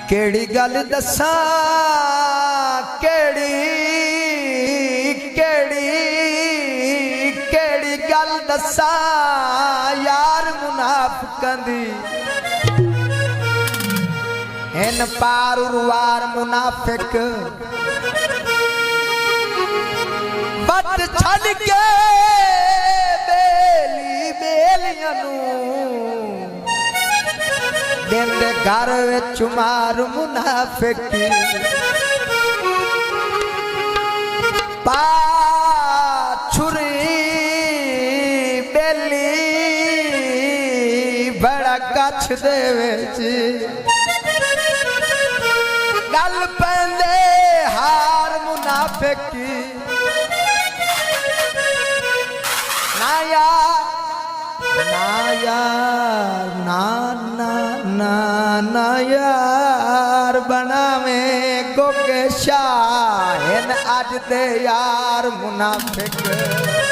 केड़ी गल दसा केड़ी केड़ी केड़ी गल दसा यार मुनाफिकां दी इन पार उरवार मुनाफिक बट छड़ के बेली बेलियां नू देंदे घर विच मार मुनाफिक पाछुरी बेली बड़ा कछ दे विच गल पैंदे हार मुनाफिक ना यार ना यार ना ना ना ना यार बनावे गोगे शाह अज दे यार मुनाफिक